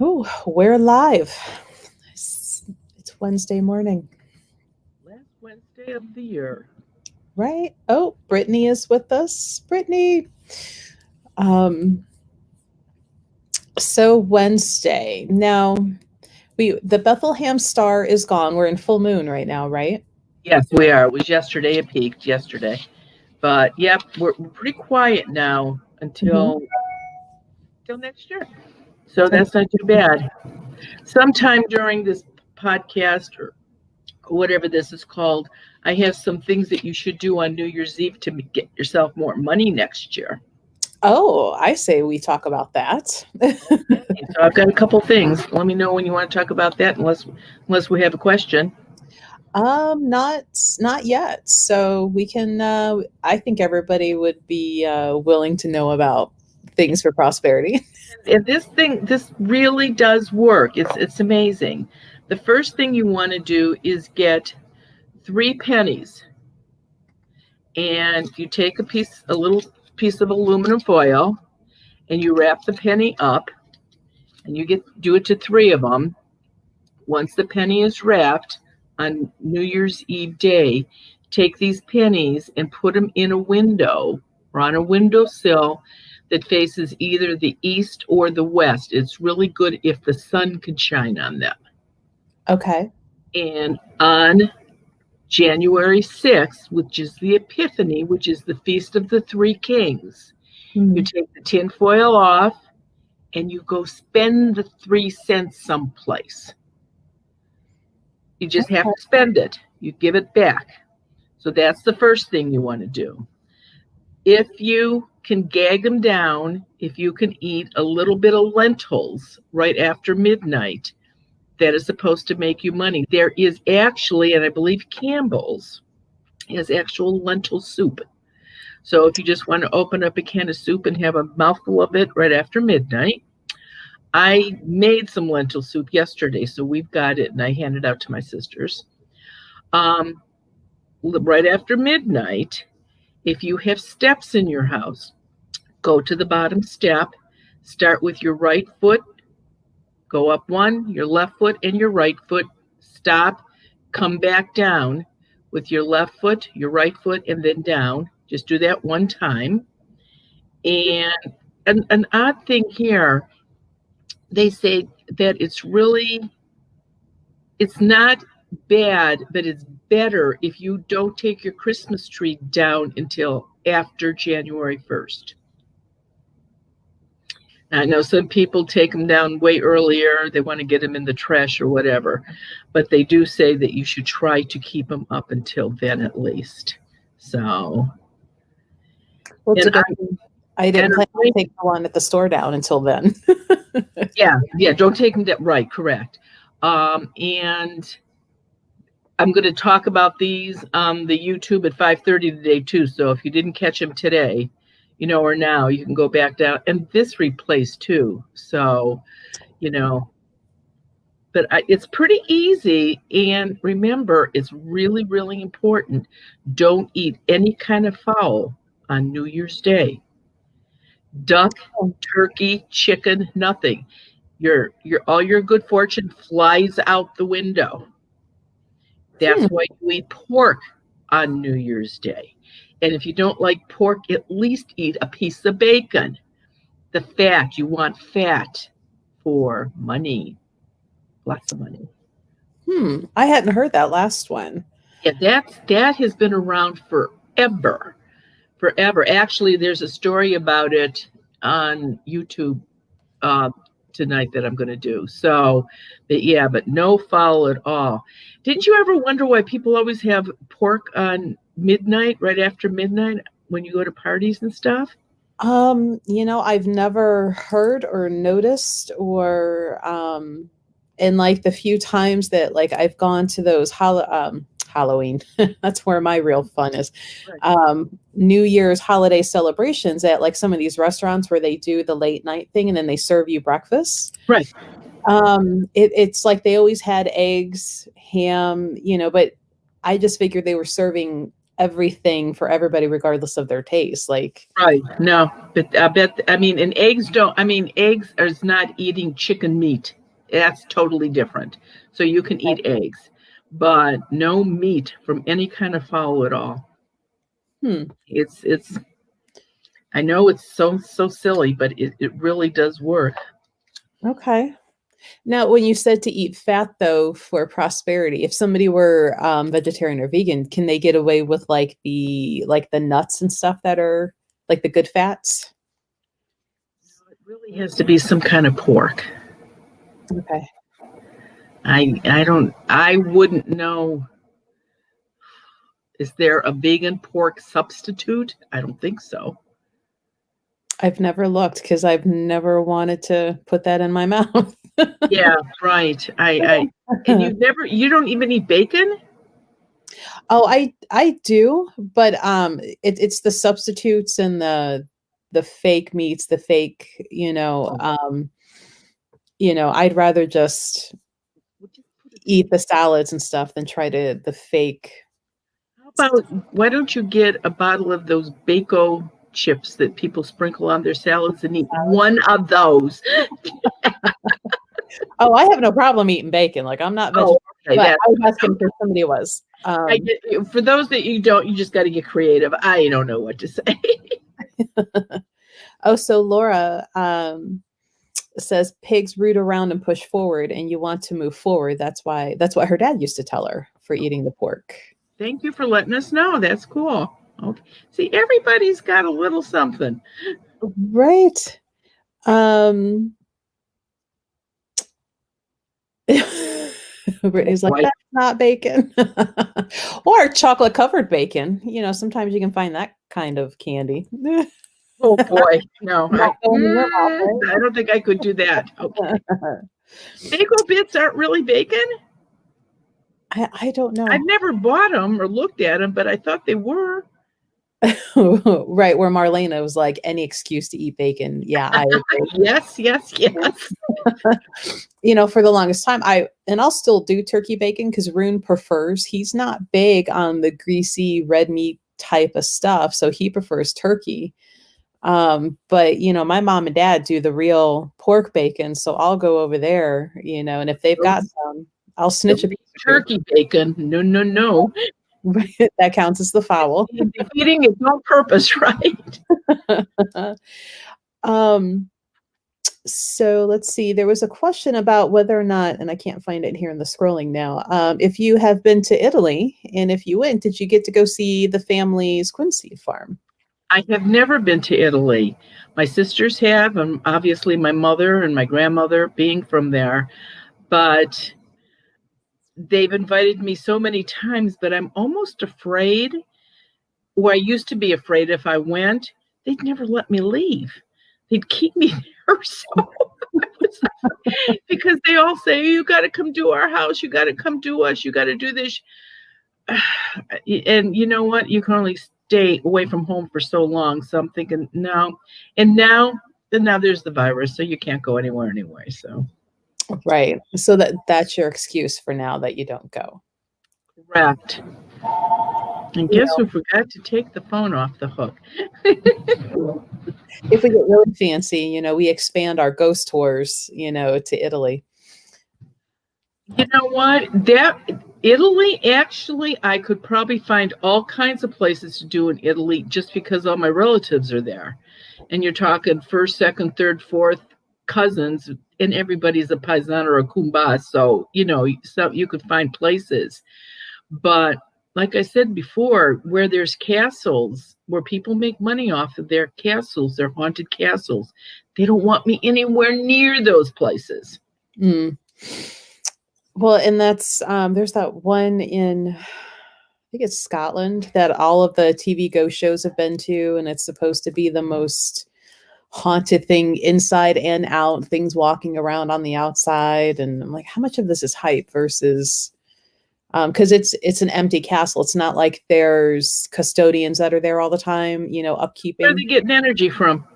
Oh, we're live. It's Wednesday morning, Last Wednesday of the year. right? Oh, Brittany is with us. Brittany. Um, so Wednesday. Now the Bethlehem star is gone. We're in full moon right now, right? Yes, we are. It was yesterday. It peaked yesterday. But yep, we're pretty quiet now Hmm. until next year. So that's not too bad. Sometime during this podcast or whatever this is called, I have some things that you should do on New Year's Eve to get yourself more money next year. Oh, I say we talk about that. Okay, so I've got a couple things. Let me know when you want to talk about that, unless we have a question. Not yet. So we can. I think everybody would be willing to know about things for prosperity. And this really does work. It's amazing. The first thing you want to do is get 3 pennies, and you take a little piece of aluminum foil, and you wrap the penny up, and you do it to 3 of them. Once the penny is wrapped on New Year's Eve day, take these pennies and put them in a window or on a windowsill that faces either the east or the west. It's really good if the sun can shine on them. Okay. And on January 6th, which is the Epiphany, which is the Feast of the Three Kings, you Hmm. take the tinfoil off and you go spend the 3 cents someplace. You just have to spend it. You give it back. So that's the first thing you want to do. If you can gag them down, if you can eat a little bit of lentils right after midnight, that is supposed to make you money. There is actually, and I believe Campbell's has actual lentil soup. So if you just want to open up a can of soup and have a mouthful of it right after midnight, I made some lentil soup yesterday, so we've got it, and I handed it out to my sisters. Um, right after midnight, if you have steps in your house, go to the bottom step, start with your right foot, go up one, your left foot, and your right foot, stop, come back down with your left foot, your right foot, and then down. Just do that one time. And an odd thing here, they say that it's not bad, but it's better if you don't take your Christmas tree down until after January 1st. I know some people take them down way earlier. They want to get them in the trash or whatever. But they do say that you should try to keep them up until then at least. So, Well, it's a and good thing I didn't plan to take the one at the store down until then. yeah, don't take them down. Right, correct. And I'm going to talk about these on the YouTube at 5:30 today too. So if you didn't catch them today, or now, you can go back down. And this replaced too. So, you know, but it's pretty easy. And remember, it's really, really important. Don't eat any kind of fowl on New Year's Day. Duck, turkey, chicken, nothing. Your all your good fortune flies out the window. That's Hmm. why you eat pork on New Year's Day. And if you don't like pork, at least eat a piece of bacon. The fat, you want fat for money, lots of money. I hadn't heard that last one. Yeah, that has been around forever, forever. Actually, there's a story about it on YouTube uh, tonight that I'm going to do. So, but no foul at all. Didn't you ever wonder why people always have pork on midnight, right after midnight, when you go to parties and stuff? I've never heard or noticed or in like the few times that like I've gone to those Halloween, that's where my real fun is. Right. New Year's holiday celebrations at like some of these restaurants where they do the late night thing and then they serve you breakfast. Right. It's like they always had eggs, ham, but I just figured they were serving everything for everybody, regardless of their taste. Like, Right. No, but I mean, and eggs don't, I mean, eggs is not eating chicken meat. That's totally different. So you can eat eggs, but no meat from any kind of fowl at all. hmm, It's, I know it's so silly, but it really does work. okay. Now, when you said to eat fat, though, for prosperity, if somebody were vegetarian or vegan, can they get away with like the nuts and stuff that are like the good fats? It really has to be some kind of pork. Okay. I wouldn't know. Is there a vegan pork substitute? I don't think so. I've never looked because I've never wanted to put that in my mouth. Yeah, right. And you don't even eat bacon? Oh, I do, but it's the substitutes and the fake meats, the fake, I'd rather just eat the salads and stuff than try to the fake. How about why don't you get a bottle of those Bako chips that people sprinkle on their salads and eat one of those? Oh, I have no problem eating bacon. Like, I'm not vegetarian, Okay, but I was asking for somebody who was. for those that you don't, you just got to get creative. I don't know what to say. Oh, so Laura says pigs root around and push forward, and you want to move forward. That's what her dad used to tell her for eating the pork. Thank you for letting us know. That's cool. Okay. See, everybody's got a little something. Right. Brittany's like, that's not bacon. Or chocolate covered bacon. Sometimes you can find that kind of candy. Oh boy, no. I don't think I could do that. Okay. Bagel bits aren't really bacon? I don't know. I've never bought them or looked at them, but I thought they were. Right, where Marlena was like, any excuse to eat bacon. Yeah, I agree. Yes. For the longest time, I'll still do turkey bacon because Rune prefers, he's not big on the greasy red meat type of stuff, so he prefers turkey. But my mom and dad do the real pork bacon, so I'll go over there, and if they've got some, I'll snitch a piece of turkey bacon. No. That counts as the foul. Eating it on purpose, right? So let's see. There was a question about whether or not, and I can't find it here in the scrolling now. If you have been to Italy, and if you went, did you get to go see the family's quince farm? I have never been to Italy. My sisters have, and obviously my mother and my grandmother being from there, but they've invited me so many times, but I'm almost afraid, or I used to be afraid if I went, they'd never let me leave. They'd keep me there. So because they all say, you got to come to our house. You got to come to us. You got to do this. And you know what? You can only stay away from home for so long. So I'm thinking, no. And now there's the virus, so you can't go anywhere anyway. So. Right. So that's your excuse for now that you don't go. Correct. And guess who forgot to take the phone off the hook? If we get really fancy, we expand our ghost tours, to Italy. You know what? Italy, actually, I could probably find all kinds of places to do in Italy just because all my relatives are there. And you're talking first, second, third, fourth cousins, and everybody's a paisan or a kumba. So, so you could find places. But like I said before, where there's castles, where people make money off of their castles, their haunted castles, they don't want me anywhere near those places. Mm. Well, and that's, there's that one in, I think it's Scotland, that all of the TV ghost shows have been to, and it's supposed to be the most haunted thing inside and out, things walking around on the outside. And I'm like, how much of this is hype versus, because it's an empty castle. It's not like there's custodians that are there all the time, upkeeping. Where are they getting energy from?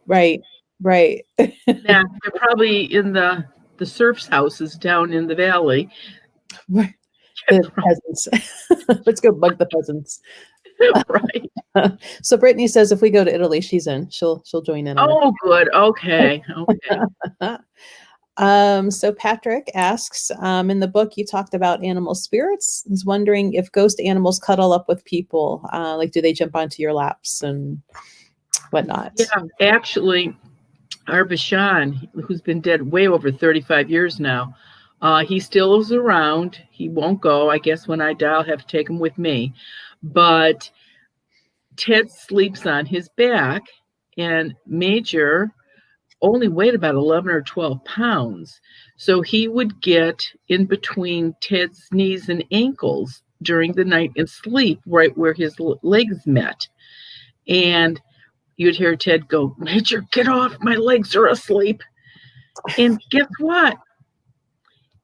Right. Yeah, they're probably in the serfs' houses down in the valley. The peasants. Let's go bug the peasants. Right. So Brittany says if we go to Italy, she's in. She'll join in on it. Oh, good. Okay. Okay. So Patrick asks, in the book you talked about animal spirits. He's wondering if ghost animals cuddle up with people. Like, do they jump onto your laps and whatnot? Yeah, actually, our Bashan, who's been dead way over 35 years now, he still is around. He won't go. I guess when I die, I'll have to take him with me. But Ted sleeps on his back, and Major only weighed about 11 or 12 pounds. So he would get in between Ted's knees and ankles during the night and sleep right where his legs met. And you'd hear Ted go, Major, get off, my legs are asleep. And guess what?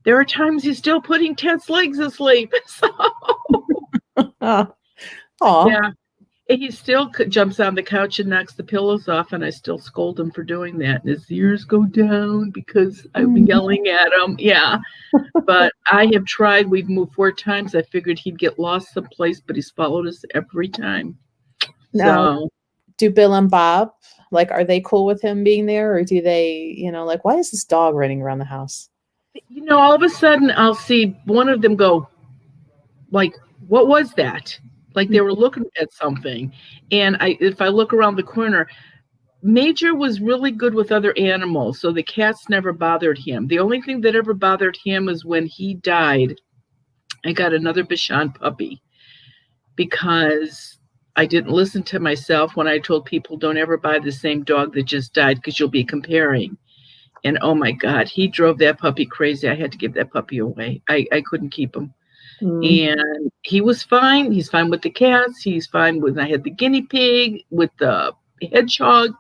There are times he's still putting Ted's legs asleep. So, yeah. And he still jumps on the couch and knocks the pillows off, and I still scold him for doing that. And his ears go down because I've been yelling at him. Yeah. But I have tried. We've moved 4 times. I figured he'd get lost someplace, but he's followed us every time. Now, So, do Bill and Bob, like, are they cool with him being there? Or do they, like, why is this dog running around the house? all of a sudden I'll see one of them go, like, what was that? Like they were looking at something. And if I look around the corner, Major was really good with other animals, so the cats never bothered him. The only thing that ever bothered him was when he died, I got another Bichon puppy because I didn't listen to myself when I told people don't ever buy the same dog that just died because you'll be comparing. And oh my God, he drove that puppy crazy. I had to give that puppy away. I couldn't keep him. And he was fine. He's fine with the cats. He's fine when I had the guinea pig, with the hedgehog,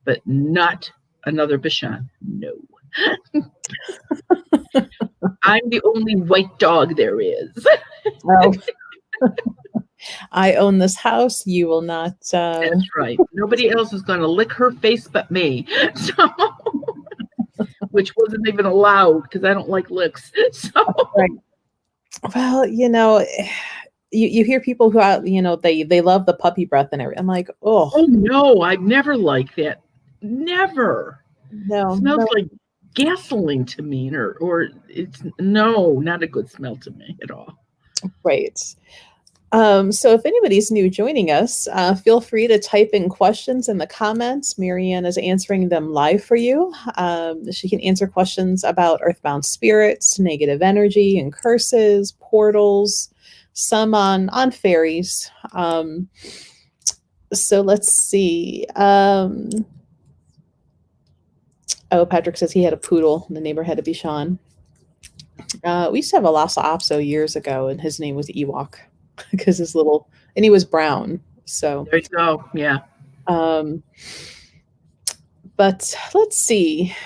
but not another Bichon. No. I'm the only white dog there is. Oh. I own this house. You will not. That's right. Nobody else is going to lick her face but me. So, which wasn't even allowed because I don't like licks. So. Right. Well, you hear people who they love the puppy breath and everything. I'm like, oh no, I've never liked that. Never. No, it smells like gasoline to me, or it's not a good smell to me at all. Right. So if anybody's new joining us, feel free to type in questions in the comments. Marianne is answering them live for you. She can answer questions about Earthbound Spirits, negative energy and curses, portals, some on fairies. So let's see. Patrick says he had a poodle. The neighbor had a Bichon. We used to have a Lhasa Apso years ago, and his name was Ewok. Because and he was brown. So there you go. Yeah. But let's see,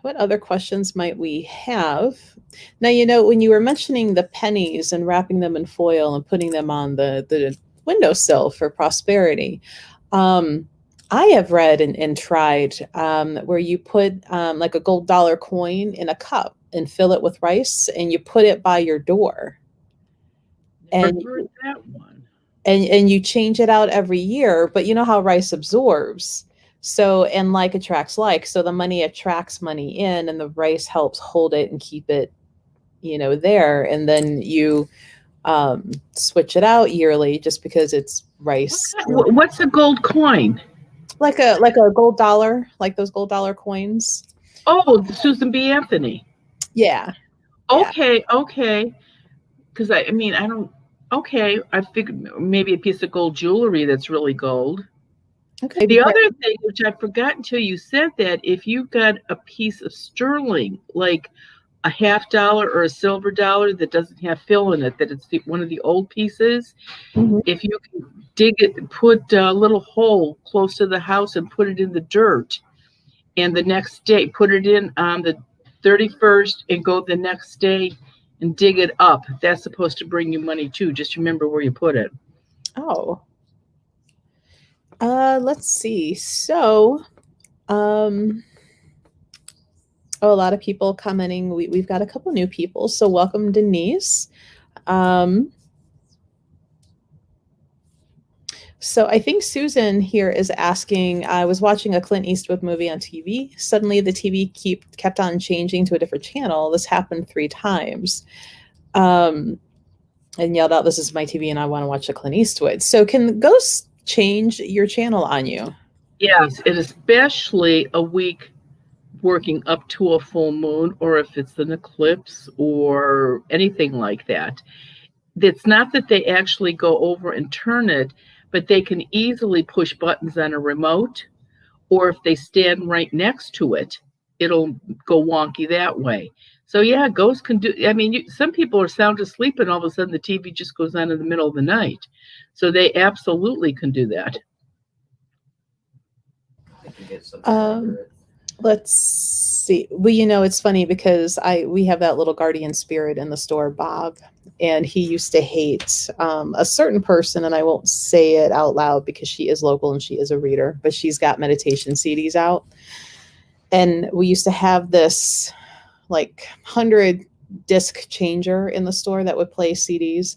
what other questions might we have? Now, when you were mentioning the pennies and wrapping them in foil and putting them on the windowsill for prosperity, I have read and tried where you put like a gold dollar coin in a cup and fill it with rice, and you put it by your door. And heard that one. And you change it out every year, but you know how rice absorbs. So, and like attracts like, so the money attracts money in, and the rice helps hold it and keep it, there. And then you switch it out yearly just because it's rice. What's a gold coin? Like a gold dollar, like those gold dollar coins. Oh, the Susan B. Anthony. Yeah. Okay. Yeah. Okay. Because I don't. Okay, I figured maybe a piece of gold jewelry that's really gold. Okay. The other thing, which I forgot until you said that, if you got a piece of sterling, like a $50 or a silver dollar that doesn't have fill in it, that it's one of the old pieces, if you can dig it, put a little hole close to the house and put it in the dirt, and the next day, put it in on the 31st and go the next day and dig it up. That's supposed to bring you money too. Just remember where you put it. Oh. Let's see. So, a lot of people commenting. We've got a couple new people. So welcome, Denise. So I think Susan here is asking, I was watching a Clint Eastwood movie on TV. Suddenly the TV kept on changing to a different channel. This happened 3 times. And yelled out, "This is my TV and I want to watch the Clint Eastwood." So can ghosts change your channel on you? Yes, and especially a week working up to a full moon, or if it's an eclipse or anything like that. It's not that they actually go over and turn it, but they can easily push buttons on a remote, or if they stand right next to it, it'll go wonky that way. So yeah, ghosts can do. I mean, some people are sound asleep, and all of a sudden the TV just goes on in the middle of the night. So they absolutely can do that. Let's see. Well, it's funny because we have that little guardian spirit in the store, Bob, and he used to hate a certain person, and I won't say it out loud because she is local and she is a reader, but she's got meditation CDs out. And we used to have this like 100 disc changer in the store that would play CDs.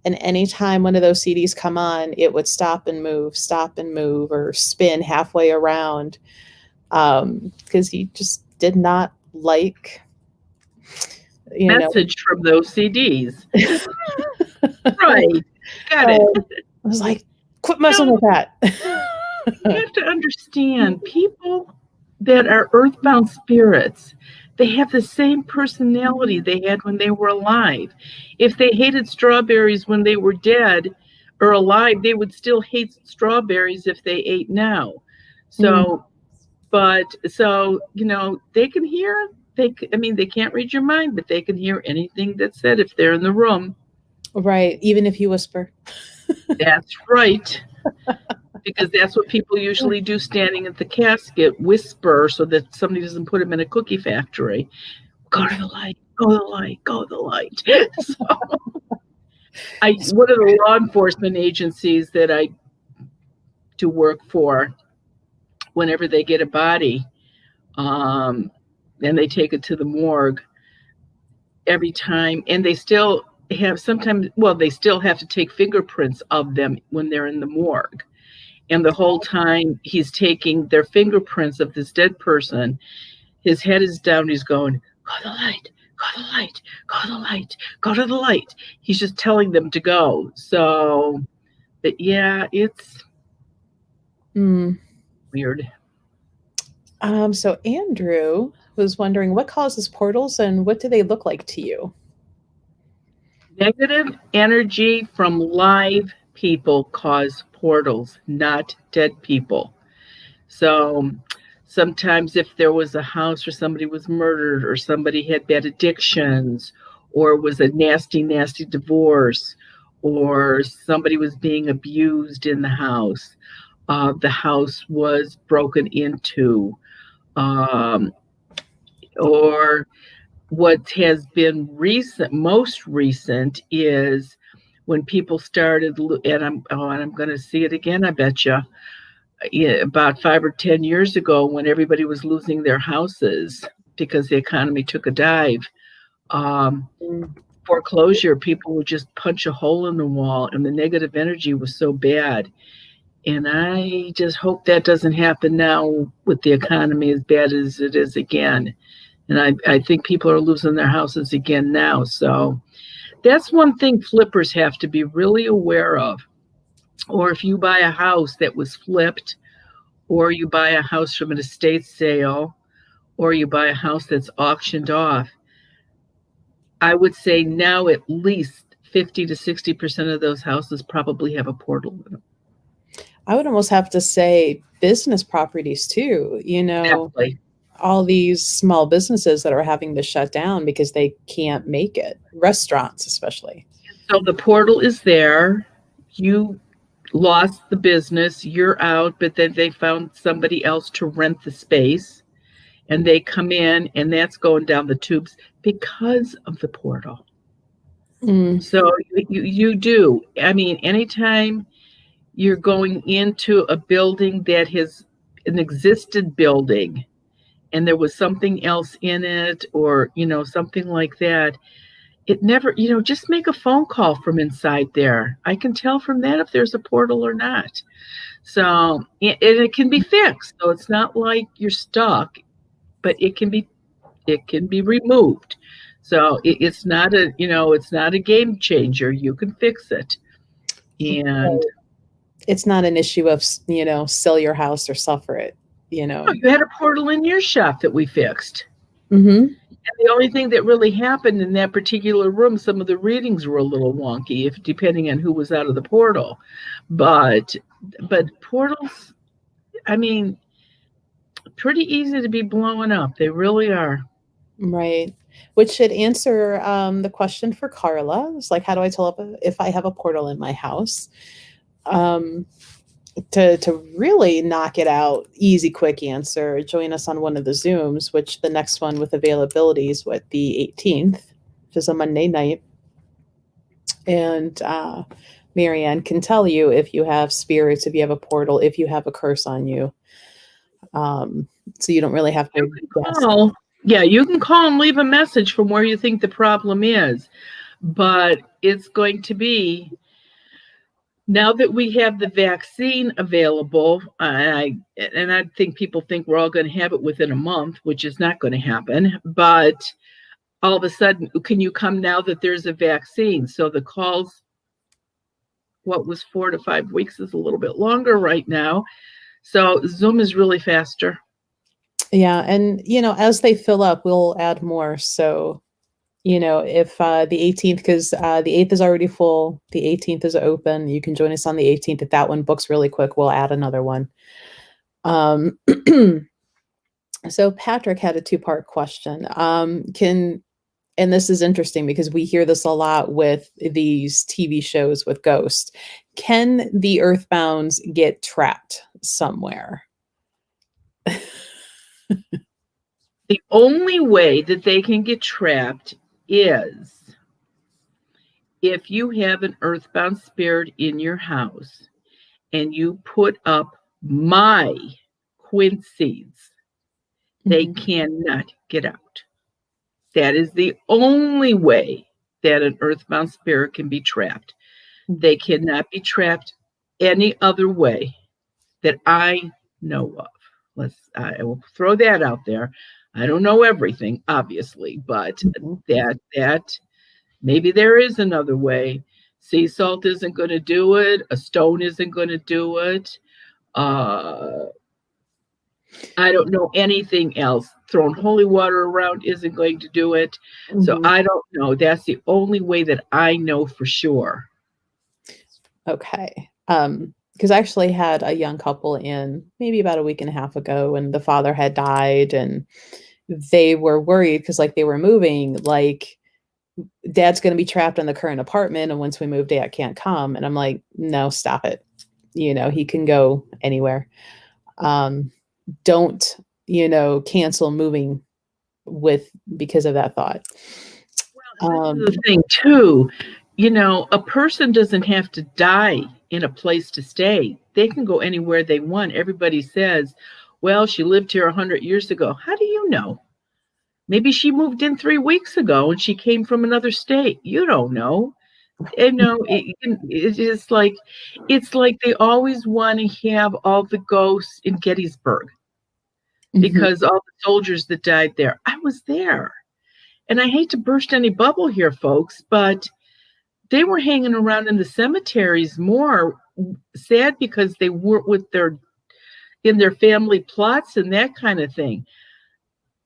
And anytime one of those CDs come on, it would stop and move, or spin halfway around. Because he just did not like message from those CDs. Right. Got it. I was like, quit messing with that. You have to understand, people that are earthbound spirits, they have the same personality they had when they were alive. If they hated strawberries when they were dead or alive, they would still hate strawberries if they ate now. So, they can hear, they can't read your mind, but they can hear anything that's said if they're in the room. Right. Even if you whisper. That's right. Because that's what people usually do standing at the casket, whisper so that somebody doesn't put them in a cookie factory. Go to the light, go to the light, go to the light. So, one of the law enforcement agencies that I do work for, whenever they get a body and they take it to the morgue, every time, and they still have they still have to take fingerprints of them when they're in the morgue. And the whole time he's taking their fingerprints of this dead person, his head is down. He's going, go to the light, go to the light, go to the light, go to the light. He's just telling them to go. So, but yeah, it's weird. So Andrew was wondering, what causes portals and what do they look like to you? Negative energy from live people cause portals, not dead people. So sometimes if there was a house where somebody was murdered or somebody had bad addictions or was a nasty, nasty divorce or somebody was being abused in the house was broken into, or what has been most recent is when people started, and I'm going to see it again, I bet you, about 5 or 10 years ago when everybody was losing their houses because the economy took a dive. Foreclosure, people would just punch a hole in the wall, and the negative energy was so bad. And I just hope that doesn't happen now with the economy as bad as it is again. And I think people are losing their houses again now. So that's one thing flippers have to be really aware of. Or if you buy a house that was flipped, or you buy a house from an estate sale, or you buy a house that's auctioned off, I would say now at least 50 to 60% of those houses probably have a portal in them. I would almost have to say business properties too, Definitely. All these small businesses that are having to shut down because they can't make it, restaurants especially. So the portal is there. You lost the business, you're out, but then they found somebody else to rent the space and they come in and that's going down the tubes because of the portal. So you do. I mean, anytime you're going into a building that has an existed building and there was something else in it or, something like that, it never, just make a phone call from inside there. I can tell from that if there's a portal or not. So, and it can be fixed. So it's not like you're stuck, but it can be removed. So it's not a game changer. You can fix it. And it's not an issue of, sell your house or suffer it, you had a portal in your shop that we fixed. Mm-hmm. And the only thing that really happened in that particular room, some of the readings were a little wonky, depending on who was out of the portal. But portals, I mean, pretty easy to be blowing up. They really are. Right. Which should answer the question for Carla. It's like, how do I tell if I have a portal in my house? To really knock it out, easy, quick answer, join us on one of the Zooms, which the next one with availability is the 18th, which is a Monday night. And Marianne can tell you if you have spirits, if you have a portal, if you have a curse on you. So you don't really have to guess. Yeah, you can call and leave a message from where you think the problem is. But it's going to be, now that we have the vaccine available, and I think people think we're all going to have it within a month, which is not going to happen. But all of a sudden, can you come now that there's a vaccine? So the calls, what was 4 to 5 weeks, is a little bit longer right now. So Zoom is really faster. Yeah. And, as they fill up, we'll add more. So, if the 18th, because the 8th is already full, the 18th is open, you can join us on the 18th. If that one books really quick, we'll add another one. So Patrick had a 2-part question. And this is interesting because we hear this a lot with these TV shows with ghosts. Can the Earthbounds get trapped somewhere? The only way that they can get trapped is if you have an Earthbound spirit in your house and you put up my quincees, they cannot get out. That is the only way that an Earthbound spirit can be trapped. They cannot be trapped any other way that I know of. I will throw that out there. I don't know everything, obviously, but that maybe there is another way. Sea salt isn't going to do it. A stone isn't going to do it. I don't know anything else. Throwing holy water around isn't going to do it. So I don't know. That's the only way that I know for sure. Okay. Because I actually had a young couple in maybe about a week and a half ago, and the father had died, and they were worried because they were moving, dad's going to be trapped in the current apartment, and once we move, dad can't come. And I'm like, no, stop it. He can go anywhere. Don't, cancel moving because of that thought. Well, that's the thing too. A person doesn't have to die in a place to stay. They can go anywhere they want. Everybody says, well, she lived here 100 years ago. How do you know? Maybe she moved in 3 weeks ago and she came from another state. You don't know. It's like they always want to have all the ghosts in Gettysburg because all the soldiers that died there. I was there. And I hate to burst any bubble here, folks, but they were hanging around in the cemeteries more, sad because they weren't in their family plots and that kind of thing.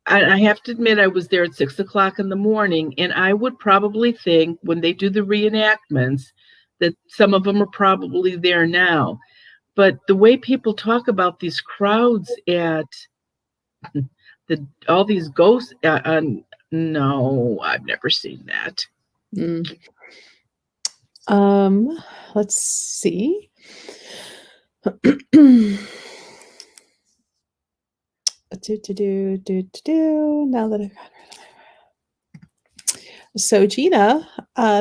I have to admit, I was there at 6 o'clock in the morning, and I would probably think when they do the reenactments that some of them are probably there now. But the way people talk about these crowds at all these ghosts, no, I've never seen that. Let's see. Now that I've got rid of it. So Gina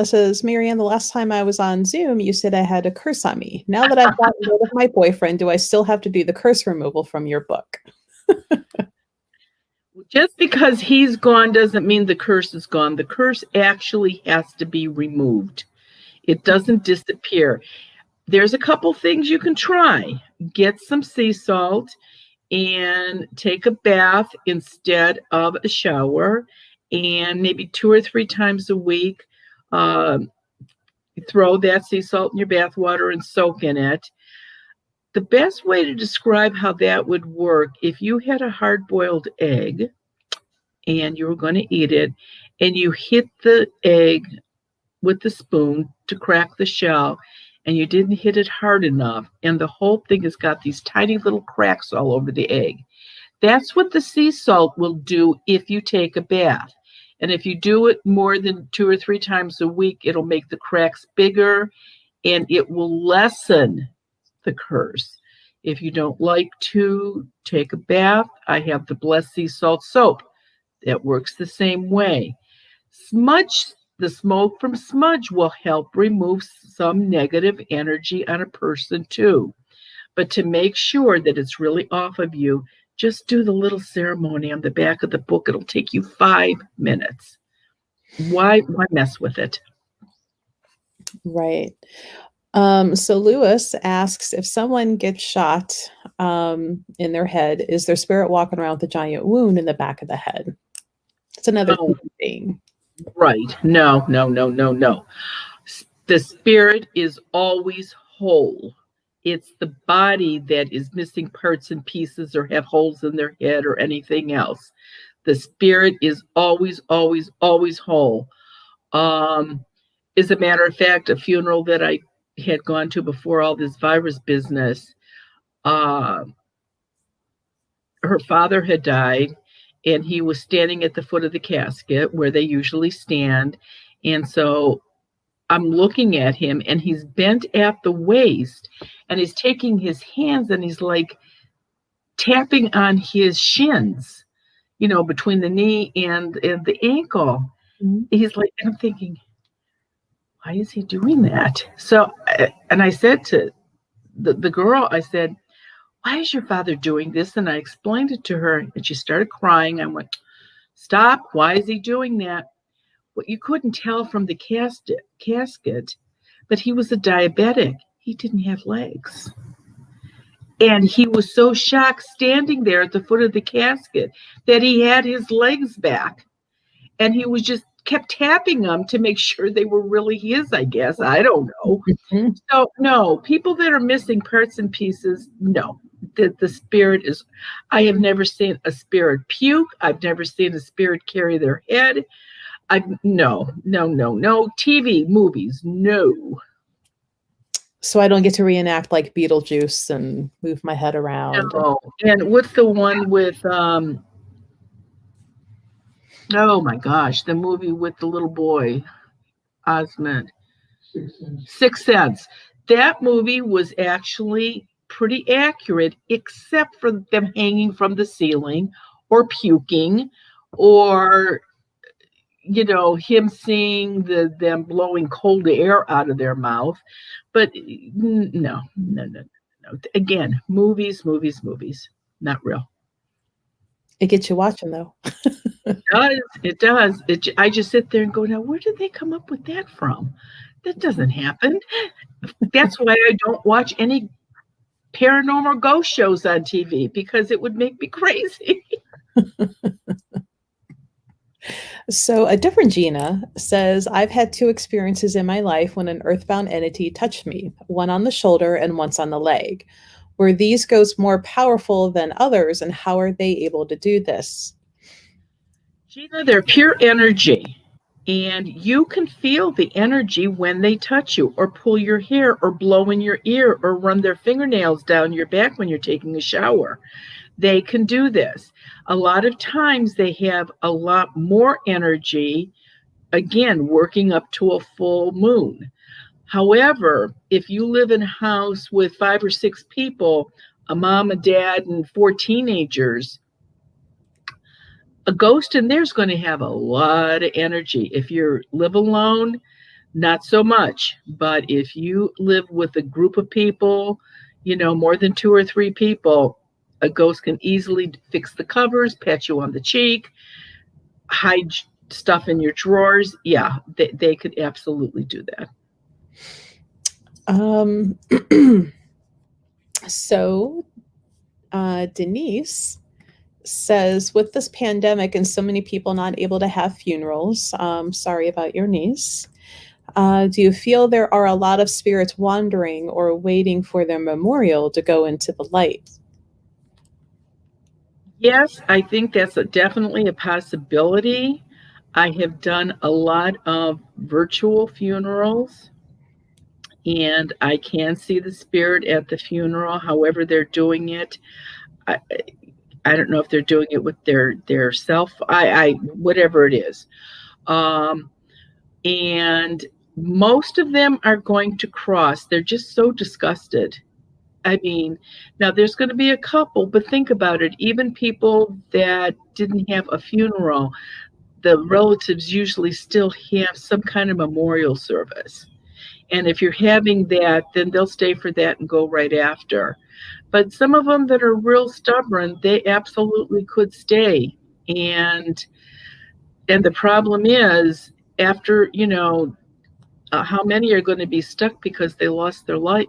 says, Marianne, the last time I was on Zoom, you said I had a curse on me. Now that I've gotten rid of my boyfriend, do I still have to do the curse removal from your book? Just because he's gone doesn't mean the curse is gone. The curse actually has to be removed. It doesn't disappear. There's a couple things you can try. Get some sea salt and take a bath instead of a shower, and maybe 2 or 3 times a week, throw that sea salt in your bath water and soak in it. The best way to describe how that would work, if you had a hard-boiled egg and you were going to eat it, and you hit the egg with the spoon to crack the shell, and you didn't hit it hard enough, and the whole thing has got these tiny little cracks all over the egg. That's what the sea salt will do if you take a bath. And if you do it more than 2 or 3 times a week, it'll make the cracks bigger and it will lessen the curse. If you don't like to take a bath, I have the Blessed Sea Salt soap. That works the same way. Smudge, the smoke from smudge will help remove some negative energy on a person too. But to make sure that it's really off of you, just do the little ceremony on the back of the book. It'll take you 5 minutes. Why mess with it? Right. So Lewis asks, if someone gets shot in their head, is their spirit walking around with a giant wound in the back of the head? It's another thing. Right. No. The spirit is always whole. It's the body that is missing parts and pieces or have holes in their head or anything else. The spirit is always, always, always whole. As a matter of fact, a funeral that I had gone to before all this virus business, her father had died, and he was standing at the foot of the casket where they usually stand. And so I'm looking at him, and he's bent at the waist, and he's taking his hands and he's like tapping on his shins, between the knee and the ankle. Mm-hmm. He's like, and I'm thinking, why is he doing that? So, and I said to the girl, I said, why is your father doing this? And I explained it to her, and she started crying. I went, stop. Why is he doing that? Well, you couldn't tell from the casket, but he was a diabetic. He didn't have legs. And he was so shocked standing there at the foot of the casket that he had his legs back. And he was just kept tapping them to make sure they were really his, I guess. I don't know. Mm-hmm. So, no, people that are missing parts and pieces, no. The spirit is, I have never seen a spirit puke. I've never seen a spirit carry their head. No. TV, movies, no. So I don't get to reenact like Beetlejuice and move my head around. No. And what's the one with, oh my gosh, the movie with the little boy, Osmond. Sixth Sense. That movie was actually pretty accurate, except for them hanging from the ceiling or puking or, him seeing them blowing cold air out of their mouth. But no. Again, movies, not real. It gets you watching, though. It does. I just sit there and go, now, where did they come up with that from? That doesn't happen. That's why I don't watch any paranormal ghost shows on TV, because it would make me crazy. So a different Gina says, I've had 2 experiences in my life when an earthbound entity touched me, one on the shoulder and once on the leg. Were these ghosts more powerful than others, and how are they able to do this? Gina, they're pure energy, and you can feel the energy when they touch you or pull your hair or blow in your ear or run their fingernails down your back when you're taking a shower. They can do this. A lot of times they have a lot more energy, again, working up to a full moon. However, if you live in a house with 5 or 6 people, a mom, a dad, and 4 teenagers, a ghost in there is going to have a lot of energy. If you live alone, not so much. But if you live with a group of people, more than 2 or 3 people, A ghost can easily fix the covers, pat you on the cheek, hide stuff in your drawers. Yeah, they could absolutely do that. So Denise says, with this pandemic and so many people not able to have funerals, sorry about your niece. Do you feel there are a lot of spirits wandering or waiting for their memorial to go into the light? Yes, I think that's definitely a possibility. I have done a lot of virtual funerals, and I can see the spirit at the funeral, however they're doing it. I, I don't know if they're doing it with their self, I whatever it is. And most of them are going to cross. They're just so disgusted. I mean, now there's going to be a couple, but think about it. Even people that didn't have a funeral, the relatives usually still have some kind of memorial service. And if you're having that, then they'll stay for that and go right after. But some of them that are real stubborn, they absolutely could stay. And the problem is, after, how many are going to be stuck because they lost their life?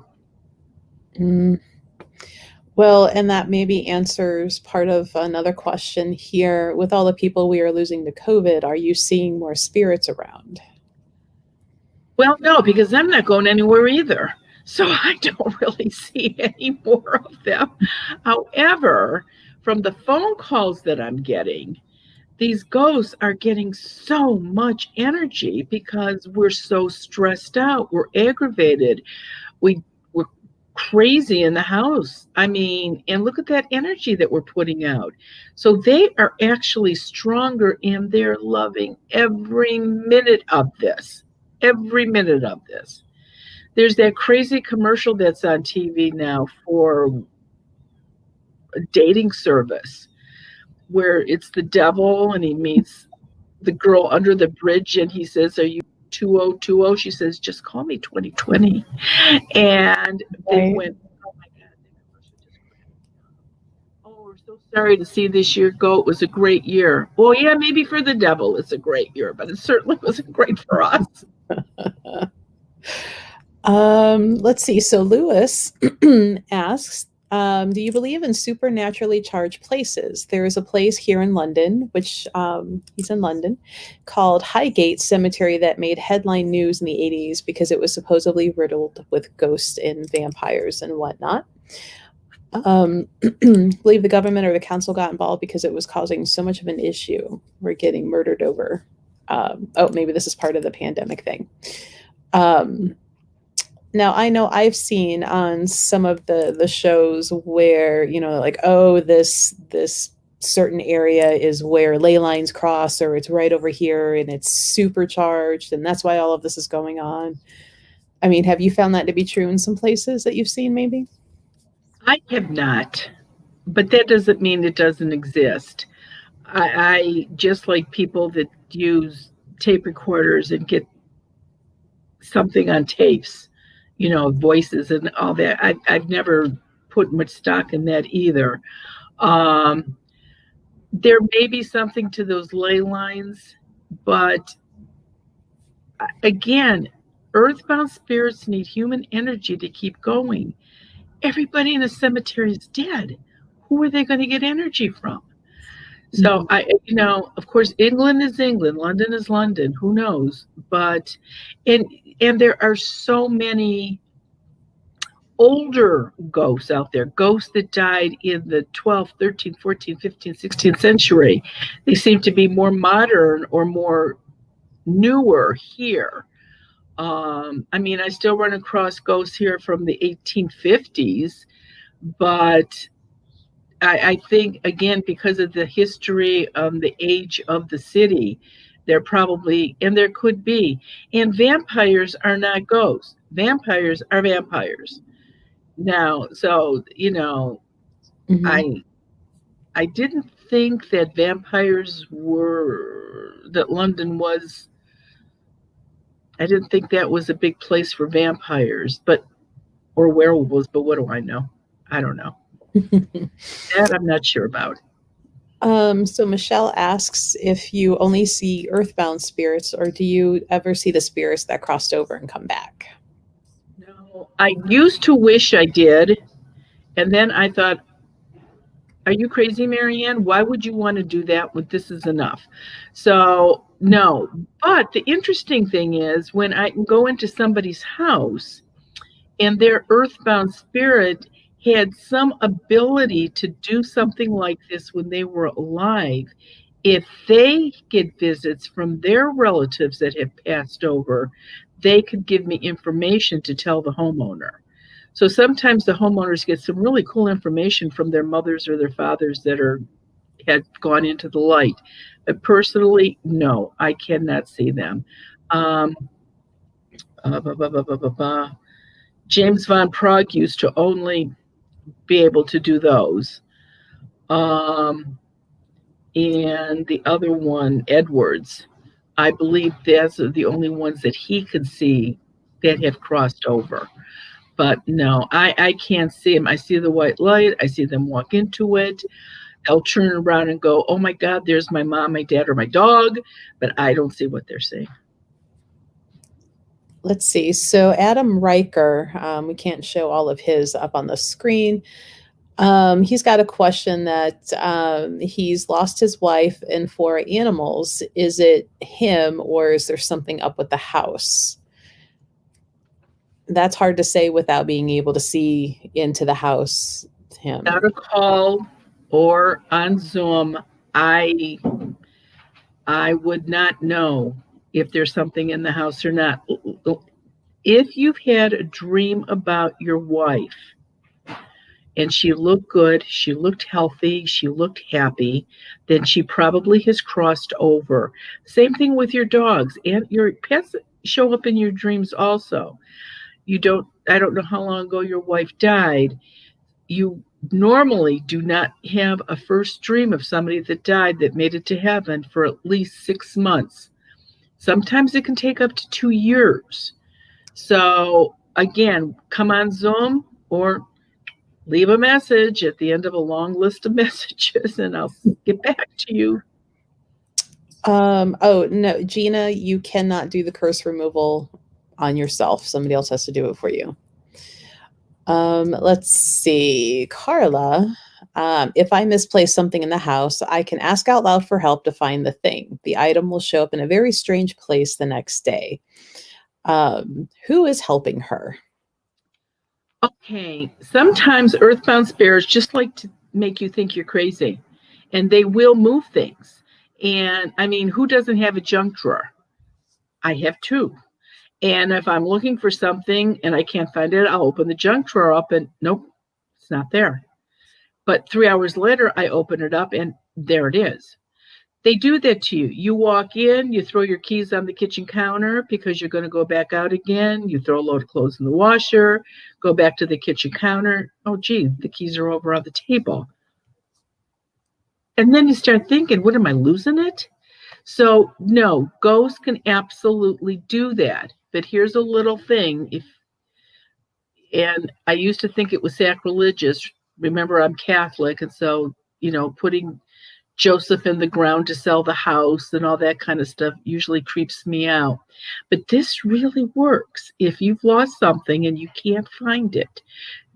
Well, and that maybe answers part of another question here. With all the people we are losing to COVID, are you seeing more spirits around? Well, no, because I'm not going anywhere either. So I don't really see any more of them. However, from the phone calls that I'm getting, these ghosts are getting so much energy because we're so stressed out. We're aggravated. We're crazy in the house. I mean, and look at that energy that we're putting out. So they are actually stronger and they're loving every minute of this. Every minute of this. There's that crazy commercial that's on TV now for a dating service where it's the devil and he meets the girl under the bridge and he says, "Are you 2020?" She says, "Just call me 2020." And they went, "Oh my God, that commercial just cracked me up. Oh, we're so sorry to see this year go. It was a great year." Well, yeah, maybe for the devil it's a great year, but it certainly wasn't great for us. Let's see. So Lewis asks, do you believe in supernaturally charged places? There is a place here in London, which he's in London, called Highgate Cemetery that made headline news in the 80s because it was supposedly riddled with ghosts and vampires and whatnot. Believe the government or the council got involved because it was causing so much of an issue. We're getting murdered over. Maybe this is part of the pandemic thing. Now, I know I've seen on some of the shows where, like, oh, this certain area is where ley lines cross, or it's right over here and it's supercharged, and that's why all of this is going on. I mean, have you found that to be true in some places that you've seen, maybe? I have not, but that doesn't mean it doesn't exist. I just like people that use tape recorders and get something on tapes, voices and all that. I've never put much stock in that either. There may be something to those ley lines, but again, earthbound spirits need human energy to keep going. Everybody in the cemetery is dead. Who are they going to get energy from? So of course, England is England, London is London. Who knows? But and there are so many older ghosts out there, ghosts that died in the 12th, 13th, 14th, 15th, 16th century. They seem to be more modern or more newer here. I mean, I still run across ghosts here from the 1850s, but I think, again, because of the history, the age of the city, there probably, and there could be, and vampires are not ghosts. Vampires are vampires. Now, so, I didn't think that London was, I didn't think that was a big place for vampires, or werewolves, but what do I know? I don't know. That I'm not sure about. So Michelle asks if you only see earthbound spirits, or do you ever see the spirits that crossed over and come back? No, I used to wish I did. And then I thought, are you crazy, Marianne? Why would you want to do that when this is enough? So, no. But the interesting thing is when I go into somebody's house and their earthbound spirit had some ability to do something like this when they were alive, if they get visits from their relatives that have passed over, they could give me information to tell the homeowner. So sometimes the homeowners get some really cool information from their mothers or their fathers that had gone into the light. But personally, no, I cannot see them. Um, blah, blah, blah, blah, blah, blah. James Van Prague used to only be able to do those. And the other one, Edwards, I believe those are the only ones that he could see that have crossed over. But no, I can't see them. I see the white light. I see them walk into it. They'll turn around and go, oh my God, there's my mom, my dad, or my dog. But I don't see what they're seeing. Let's see. So Adam Riker, we can't show all of his up on the screen. He's got a question that he's lost his wife and 4 animals. Is it him, or is there something up with the house? That's hard to say without being able to see into the house. Him. Without a call or on Zoom, I would not know if there's something in the house or not. If you've had a dream about your wife and she looked good, she looked healthy, she looked happy, then she probably has crossed over. Same thing with your dogs, and your pets show up in your dreams also. I don't know how long ago your wife died. You normally do not have a first dream of somebody that died that made it to heaven for at least 6 months. Sometimes it can take up to 2 years. So again, come on Zoom or leave a message at the end of a long list of messages and I'll get back to you. Oh no, Gina, you cannot do the curse removal on yourself. Somebody else has to do it for you. Let's see. Carla, if I misplace something in the house, I can ask out loud for help to find the thing. The item will show up in a very strange place the next day. Who is helping her? Okay, sometimes earthbound spirits just like to make you think you're crazy, and they will move things. And I mean, who doesn't have a junk drawer? I have 2. And if I'm looking for something and I can't find it, I'll open the junk drawer up and nope, it's not there. But 3 hours later, I open it up and there it is. They do that to you. You walk in, you throw your keys on the kitchen counter because you're going to go back out again. You throw a load of clothes in the washer, go back to the kitchen counter. Oh, gee, the keys are over on the table. And then you start thinking, what am I losing it? So no, ghosts can absolutely do that. But here's a little thing. And I used to think it was sacrilegious. Remember, I'm Catholic, and so, putting Joseph in the ground to sell the house and all that kind of stuff usually creeps me out. But this really works. If you've lost something and you can't find it,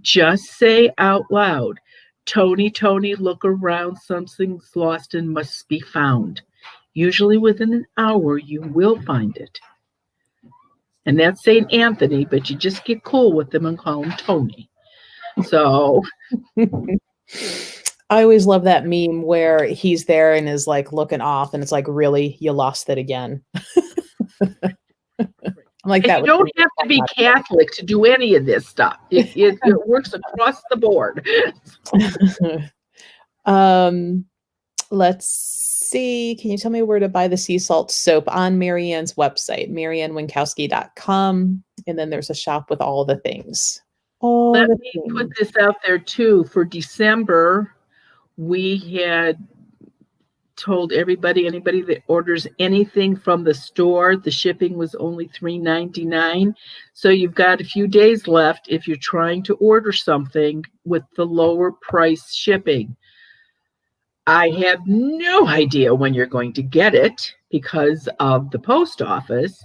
just say out loud, Tony, Tony, look around, something's lost and must be found. Usually within an hour, you will find it. And that's St. Anthony, but you just get cool with them and call him Tony. So I always love that meme where he's there and is like looking off and it's like, really, you lost it again. I'm like, that you don't have to be Catholic to do any of this stuff. It works across the board. Let's see. Can you tell me where to buy the sea salt soap? On Marianne's website, mariannewinkowski.com. And then there's a shop with all the things. Let me put this out there too. For December, we had told anybody that orders anything from the store, the shipping was only $3.99. So you've got a few days left if you're trying to order something with the lower price shipping. I have no idea when you're going to get it because of the post office.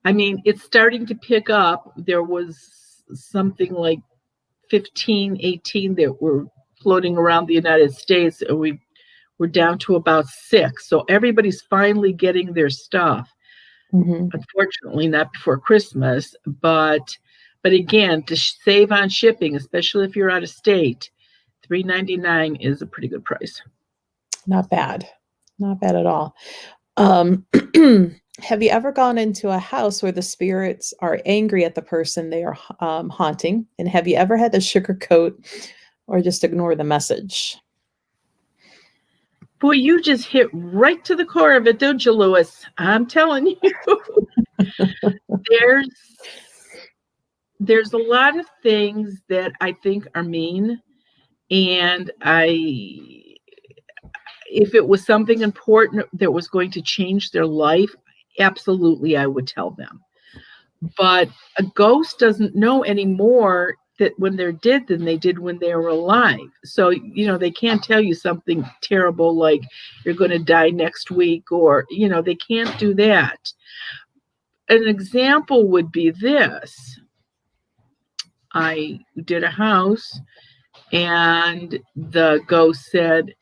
I mean, it's starting to pick up. There was something like 15, 18 that were floating around the United States, and we're down to about 6. So everybody's finally getting their stuff. Mm-hmm. Unfortunately, not before Christmas, but again, to save on shipping, especially if you're out of state, $3.99 is a pretty good price. Not bad. Not bad at all. Have you ever gone into a house where the spirits are angry at the person they are haunting? And have you ever had to sugarcoat or just ignore the message? Boy, you just hit right to the core of it, don't you, Lewis? I'm telling you. There's a lot of things that I think are mean. And if it was something important that was going to change their life, absolutely, I would tell them. But a ghost doesn't know anymore that when they're dead than they did when they were alive. So, they can't tell you something terrible like you're going to die next week, or, they can't do that. An example would be this. I did a house and the ghost said,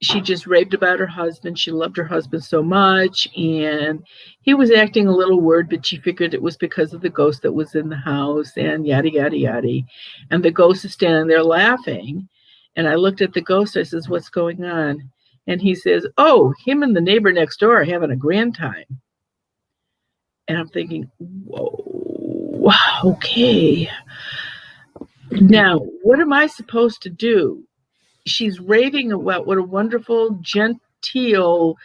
she just raved about her husband. She loved her husband so much. And he was acting a little weird, but she figured it was because of the ghost that was in the house and yada, yada, yada. And the ghost is standing there laughing. And I looked at the ghost. I says, what's going on? And he says, oh, him and the neighbor next door are having a grand time. And I'm thinking, whoa, okay. Now, what am I supposed to do? She's raving about what a wonderful, genteel,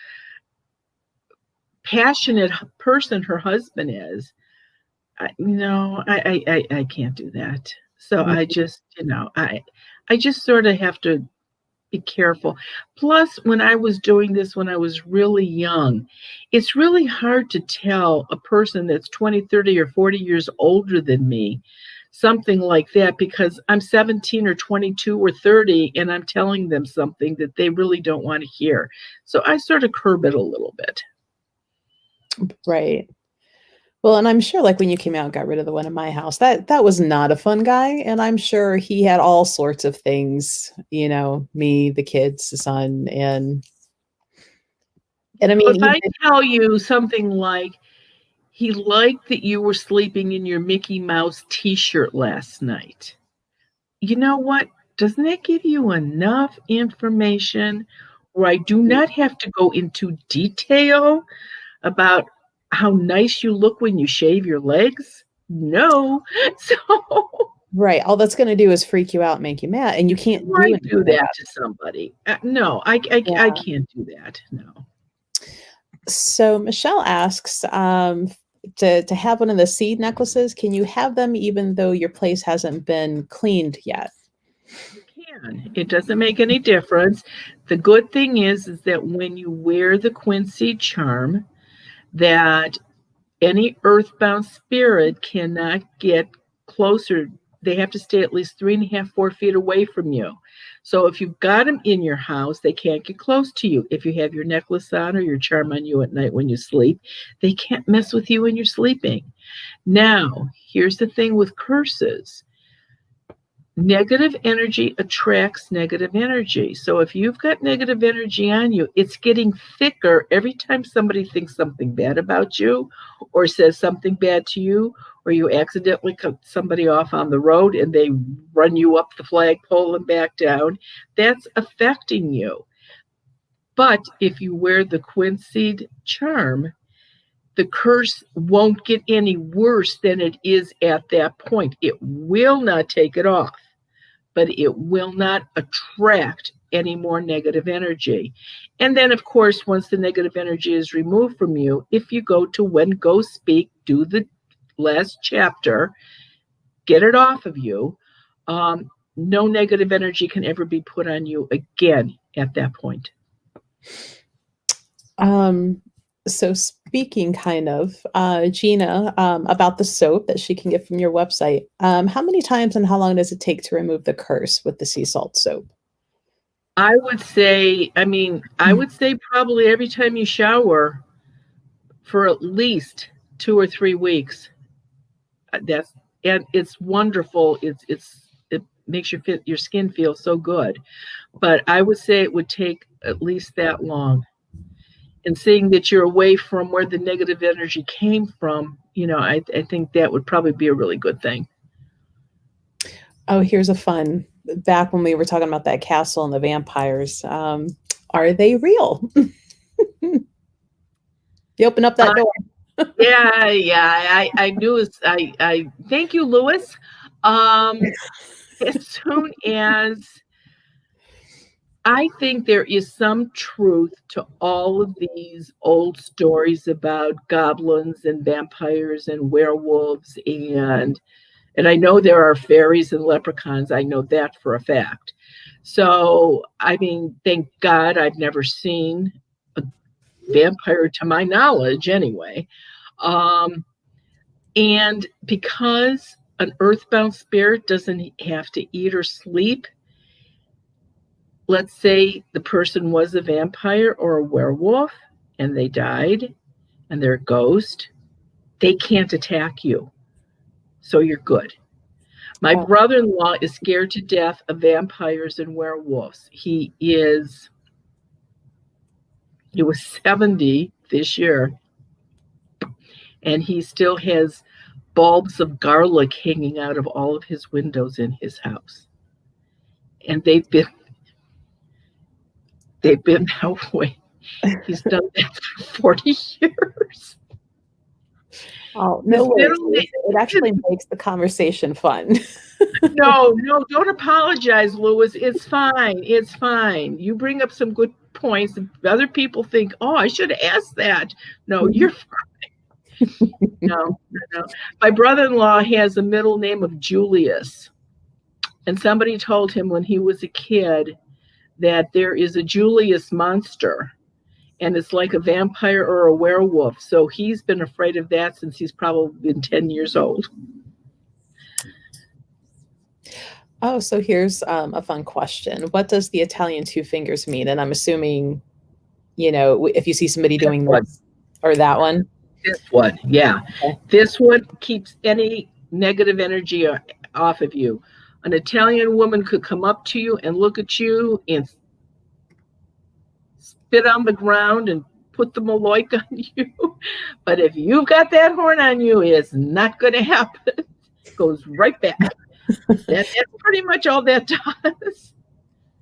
passionate person her husband is. I can't do that. So I just, I just sort of have to be careful. Plus, when I was doing this when I was really young, it's really hard to tell a person that's 20, 30, or 40 years older than me something like that, because I'm 17 or 22 or 30 and I'm telling them something that they really don't want to hear. So I sort of curb it a little bit. Right. Well, and I'm sure like when you came out and got rid of the one in my house, that was not a fun guy. And I'm sure he had all sorts of things, me, the kids, the son, and I mean, if I tell you something like, he liked that you were sleeping in your Mickey Mouse t-shirt last night. You know what? Doesn't that give you enough information where I do not have to go into detail about how nice you look when you shave your legs? No. So right. All that's going to do is freak you out and make you mad. And you can't do that to somebody. No, I can't do that. No. So Michelle asks, to have one of the seed necklaces, can you have them even though your place hasn't been cleaned yet? You can. It doesn't make any difference. The good thing is that when you wear the Quincy charm, that any earthbound spirit cannot get closer. They have to stay at least 3.5, 4 feet away from you. So if you've got them in your house, they can't get close to you. If you have your necklace on or your charm on you at night when you sleep, they can't mess with you when you're sleeping. Now, here's the thing with curses. Negative energy attracts negative energy. So if you've got negative energy on you, it's getting thicker every time somebody thinks something bad about you or says something bad to you, or you accidentally cut somebody off on the road and they run you up the flagpole and back down. That's affecting you. But if you wear the Quincy charm, the curse won't get any worse than it is at that point. It will not take it off, but it will not attract any more negative energy. And then, of course, once the negative energy is removed from you, if you go to When Ghosts Speak, do the last chapter, get it off of you, no negative energy can ever be put on you again at that point. So speaking kind of, Gina, about the soap that she can get from your website, how many times and how long does it take to remove the curse with the sea salt soap? I would say, probably every time you shower for at least 2 or 3 weeks. That's and it's wonderful. It makes your skin feel so good. But I would say it would take at least that long. And seeing that you're away from where the negative energy came from, I think that would probably be a really good thing. Oh, here's a fun. Back when we were talking about that castle and the vampires, are they real? You open up that door. Yeah. I knew. I thank you, Lewis. As soon as I think there is some truth to all of these old stories about goblins and vampires and werewolves, and I know there are fairies and leprechauns. I know that for a fact. So, thank God I've never seen a vampire to my knowledge anyway. And because an earthbound spirit doesn't have to eat or sleep, let's say the person was a vampire or a werewolf and they died and they're a ghost, they can't attack you. So you're good. My brother-in-law is scared to death of vampires and werewolves. He was 70 this year, and he still has bulbs of garlic hanging out of all of his windows in his house. And they've been that way. He's done that for 40 years. Oh, no worries. It actually makes the conversation fun. No, don't apologize, Lewis. It's fine. It's fine. You bring up some good points. Other people think, oh, I should have asked that. No, you're fine. No. My brother-in-law has a middle name of Julius. And somebody told him when he was a kid that there is a Julius monster. And it's like a vampire or a werewolf. So he's been afraid of that since he's probably been 10 years old. Oh, so here's a fun question. What does the Italian two fingers mean? And I'm assuming, if you see somebody doing this or that one. This one, yeah. Okay. This one keeps any negative energy off of you. An Italian woman could come up to you and look at you and spit on the ground and put the maloik on you. But if you've got that horn on you, it's not going to happen. It goes right back. That's pretty much all that does.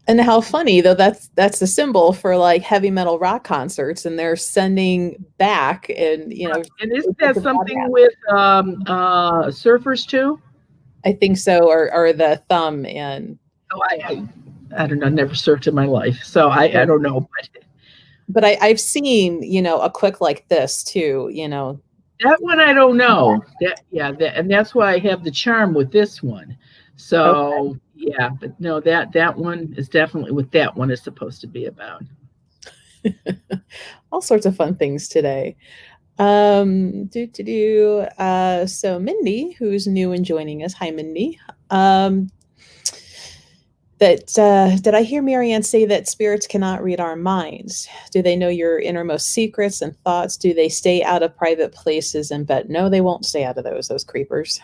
And how funny, though, that's the symbol for like heavy metal rock concerts, and they're sending back, and And isn't that something with surfers too? I think so, or the thumb and. Oh, I don't know. Never surfed in my life, so I don't know. But I've seen a quick like this too. That one I don't know. And that's why I have the charm with this one. So okay. Yeah, but no, that one is definitely what that one is supposed to be about. All sorts of fun things today. So Mindy, who's new and joining us. Hi, Mindy. Did I hear Marianne say that spirits cannot read our minds? Do they know your innermost secrets and thoughts? Do they stay out of private places and bet? No, they won't stay out of those creepers.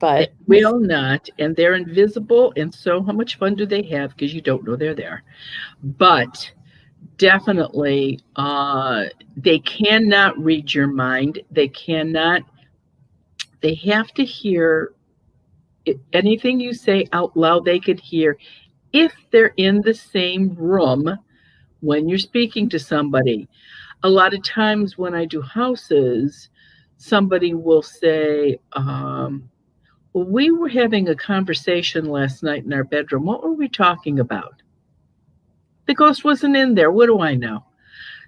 But they will not, and they're invisible. And so how much fun do they have? Because you don't know they're there. But definitely, they cannot read your mind. They have to hear anything you say out loud. They could hear if they're in the same room when you're speaking to somebody. A lot of times when I do houses, somebody will say, well, we were having a conversation last night in our bedroom. What were we talking about? The ghost wasn't in there. What do I know?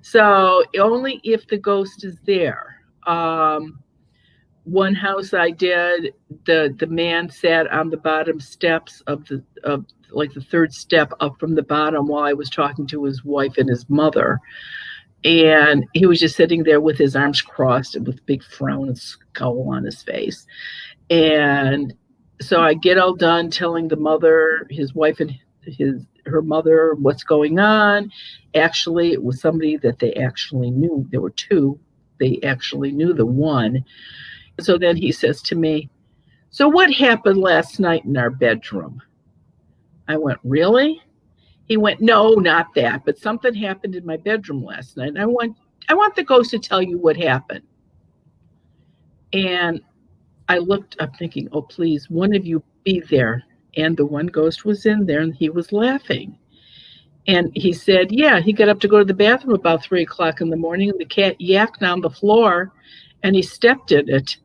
So only if the ghost is there. One house I did, the man sat on the bottom steps of the third step up from the bottom while I was talking to his wife and his mother. And he was just sitting there with his arms crossed and with a big frown and scowl on his face. And so I get all done telling the mother, his wife and her mother, what's going on. Actually, it was somebody that they actually knew. There were two. They actually knew the one. So then he says to me, so what happened last night in our bedroom? I went, really? He went, no, not that, but something happened in my bedroom last night. And I want the ghost to tell you what happened. And I looked up thinking, oh, please, one of you be there. And the one ghost was in there and he was laughing. And he said, yeah, he got up to go to the bathroom about 3 o'clock in the morning and the cat yacked on the floor and he stepped in it.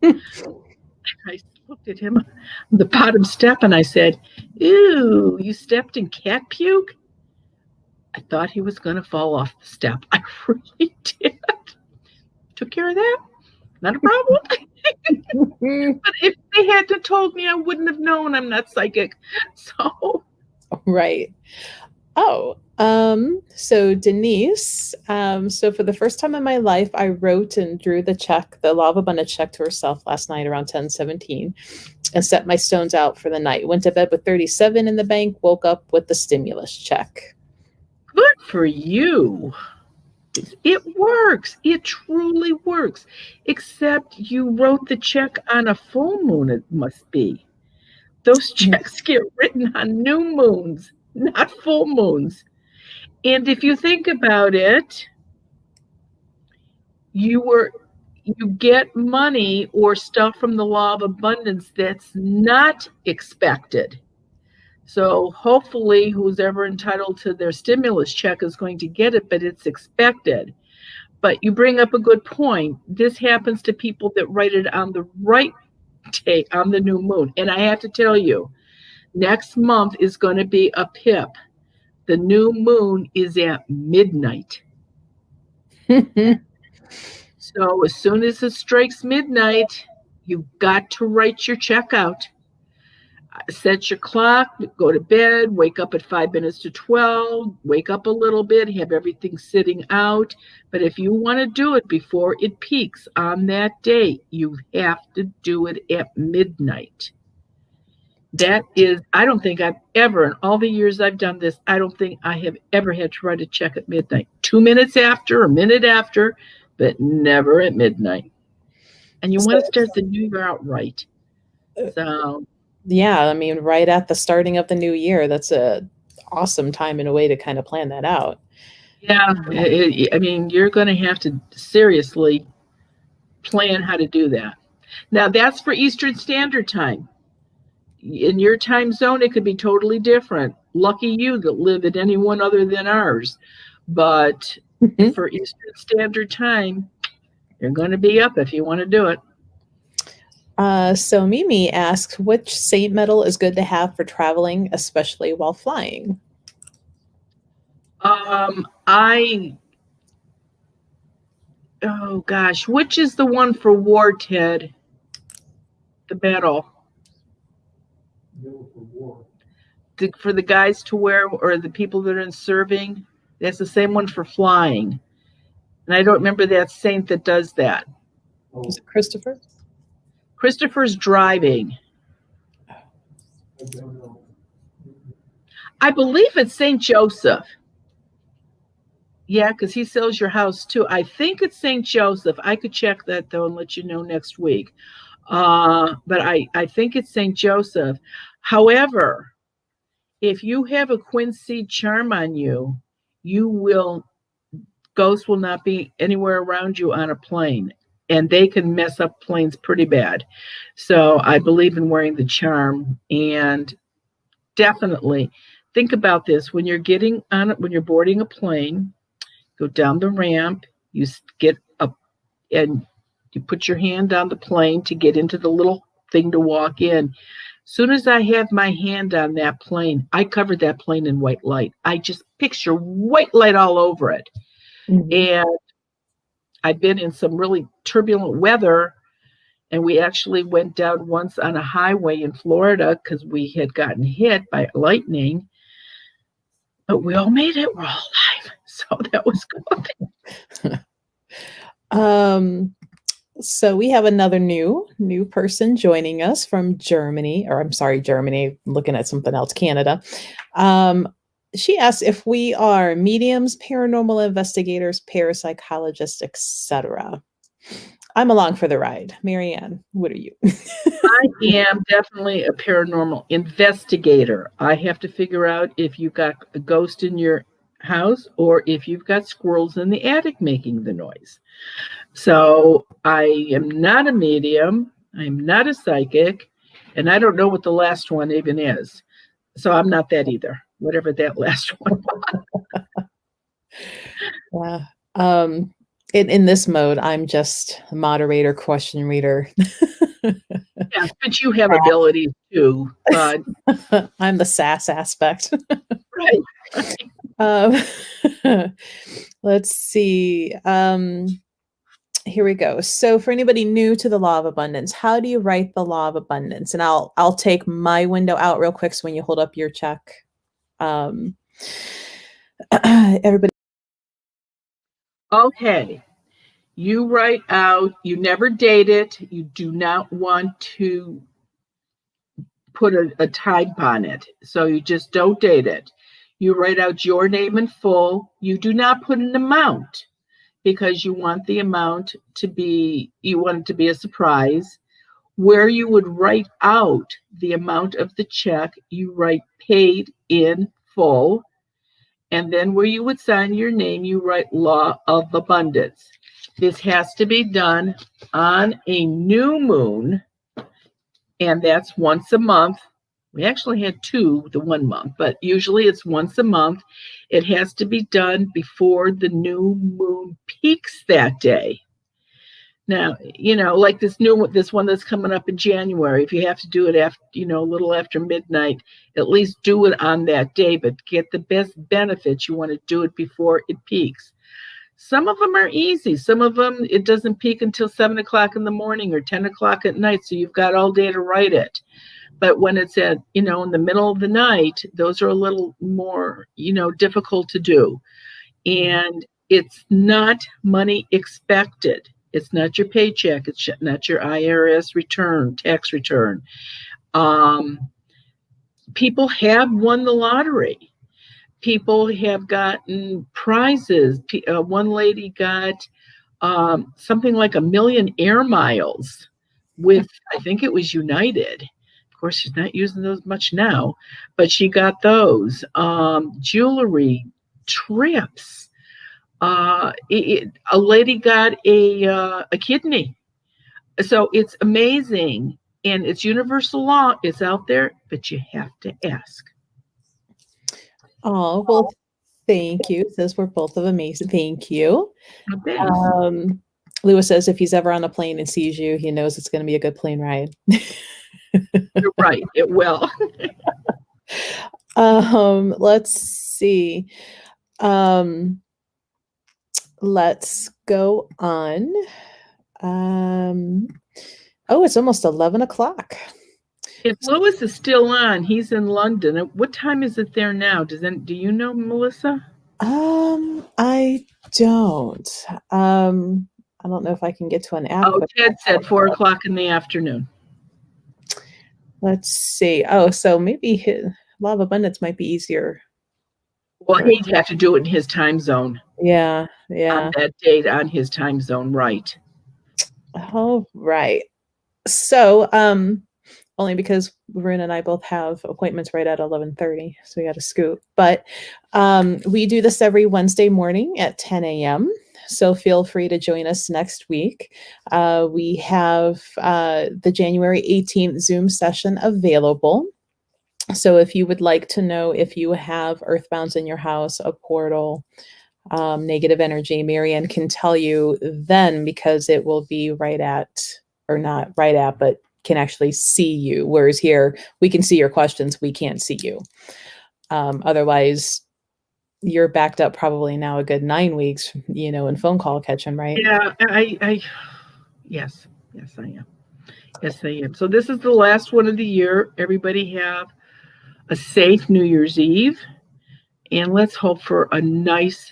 I looked at him on the bottom step and I said, ew, you stepped in cat puke? I thought he was going to fall off the step. I really did. Took care of that. Not a problem. But if they hadn't told me, I wouldn't have known. I'm not psychic. So. Right. Oh, so Denise, so for the first time in my life, I wrote and drew the lava abundance check to herself last night around 10:17 and set my stones out for the night. Went to bed with 37 in the bank, woke up with the stimulus check. Good for you. It works. It truly works. Except you wrote the check on a full moon, it must be. Those checks get written on new moons, not full moons. And if you think about it, you get money or stuff from the law of abundance that's not expected. So hopefully who's ever entitled to their stimulus check is going to get it, but it's expected. But you bring up a good point. This happens to people that write it on the right day, on the new moon. And I have to tell you, next month is going to be a pip. The new moon is at midnight. So as soon as it strikes midnight, you've got to write your check out. Set your clock, go to bed, wake up at 5 minutes to 12, wake up a little bit, have everything sitting out. But if you want to do it before it peaks on that day, you have to do it at midnight. That is, I don't think I've ever, in all the years I've done this, I don't think I have ever had to write a check at midnight. 2 minutes after, a minute after, but never at midnight. And you want to start the new year out right. So... yeah, I mean, right at the starting of the new year, that's a awesome time in a way to kind of plan that out. Yeah, I mean, you're going to have to seriously plan how to do that. Now, that's for Eastern Standard Time. In your time zone, it could be totally different. Lucky you that live at any one other than ours. But for Eastern Standard Time, you're going to be up if you want to do it. So Mimi asks, which saint metal is good to have for traveling, especially while flying? Oh gosh, which is the one for war, Ted? The battle. For the guys to wear, or the people that are in serving, that's the same one for flying. And I don't remember that saint that does that. Is it Christopher? Christopher's driving. I believe it's St. Joseph. Yeah, because he sells your house too. I think it's St. Joseph. I could check that though and let you know next week. But I think it's St. Joseph. However, if you have a quincy charm on you, ghosts will not be anywhere around you on a plane. And they can mess up planes pretty bad. So I believe in wearing the charm. And definitely think about this. When you're when you're boarding a plane, go down the ramp, you get up and you put your hand on the plane to get into the little thing to walk in. Soon as I have my hand on that plane, I covered that plane in white light. I just picture white light all over it. Mm-hmm. And I've been in some really turbulent weather, and we actually went down once on a highway in Florida because we had gotten hit by lightning, but we all made it. We're all alive. So that was good. So we have another new person joining us from Germany, or I'm sorry, Germany, I'm looking at something else, Canada. She asked if we are mediums, paranormal investigators, parapsychologists, etc. I'm along for the ride. Marianne, what are you? I am definitely a paranormal investigator. I have to figure out if you've got a ghost in your house or if you've got squirrels in the attic making the noise. So I am not a medium. I'm not a psychic. And I don't know what the last one even is. So I'm not that either, whatever that last one was. Yeah. In this mode, I'm just a moderator, question reader. Yeah, but you have abilities too. But I'm the sass aspect. right. Let's see. Here we go. So for anybody new to the law of abundance, how do you write the law of abundance? And I'll take my window out real quick. So when you hold up your check, everybody. Okay. You write out, you never date it. You do not want to put a type on it. So you just don't date it. You write out your name in full. You do not put an amount because you want the amount to be, you want it to be a surprise. Where you would write out the amount of the check, you write paid in full. And then where you would sign your name, you write law of abundance. This has to be done on a new moon, and that's once a month. We actually had two the 1 month, but usually it's once a month. It has to be done before the new moon peaks that day. Now, like this one that's coming up in January, if you have to do it after, a little after midnight, at least do it on that day, but get the best benefits. You want to do it before it peaks. Some of them are easy. Some of them, it doesn't peak until 7 o'clock in the morning or 10 o'clock at night. So you've got all day to write it. But when it's at, in the middle of the night, those are a little more, difficult to do. And it's not money expected. It's not your paycheck. It's not your IRS return, tax return. People have won the lottery. People have gotten prizes. One lady got something like 1 million air miles with, I think it was United. Of course, she's not using those much now, but she got those. Jewelry, trips. A lady got a kidney. So it's amazing. And it's universal law. It's out there, but you have to ask. Oh, well, thank you. Says we're both of amazing. Thank you. Lewis says if he's ever on a plane and sees you, he knows it's going to be a good plane ride. You're right. It will. Let's see. Let's go on. It's almost 11 o'clock. If Lewis is still on, he's in London. What time is it there now? Do you know, Melissa? I don't. I don't know if I can get to an app. Oh, Ted said 4 o'clock in the afternoon. Let's see. Oh, so maybe Law of Abundance might be easier. Well, he'd have to do it in his time zone. Yeah. On that date on his time zone, right. All right. So, only because Varun and I both have appointments right at 11:30, so we got to scoot. But we do this every Wednesday morning at 10 a.m., so feel free to join us next week. We have the January 18th Zoom session available. So if you would like to know if you have earthbounds in your house, a portal, negative energy, Marianne can tell you then, because it will be right at, or not right at, but can actually see you. Whereas here, we can see your questions, we can't see you. Otherwise, you're backed up probably now a good 9 weeks, in phone call catching, right? Yeah, yes, I am. Yes, I am. So this is the last one of the year. Everybody have a safe New Year's Eve, and let's hope for a nice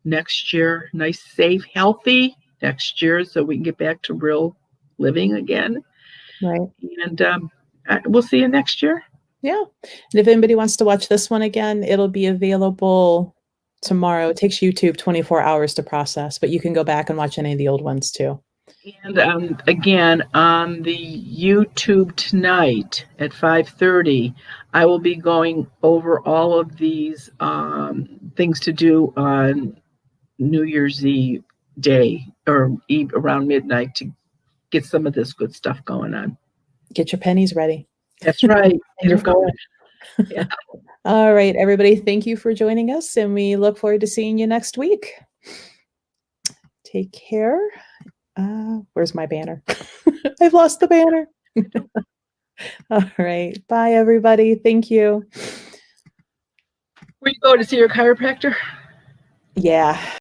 next year, nice, safe, healthy next year, so we can get back to real living again. Right. And we'll see you next year. Yeah. And if anybody wants to watch this one again, it'll be available tomorrow. It takes YouTube 24 hours to process, but you can go back and watch any of the old ones too. And again, on the YouTube tonight at 5:30, I will be going over all of these things to do on New Year's Eve day or Eve around midnight to get some of this good stuff going on. Get your pennies ready. That's right. And your phone. Yeah. All right, everybody. Thank you for joining us, and we look forward to seeing you next week. Take care. Where's my banner? I've lost the banner. All right. Bye, everybody. Thank you. Where you go to see your chiropractor? Yeah.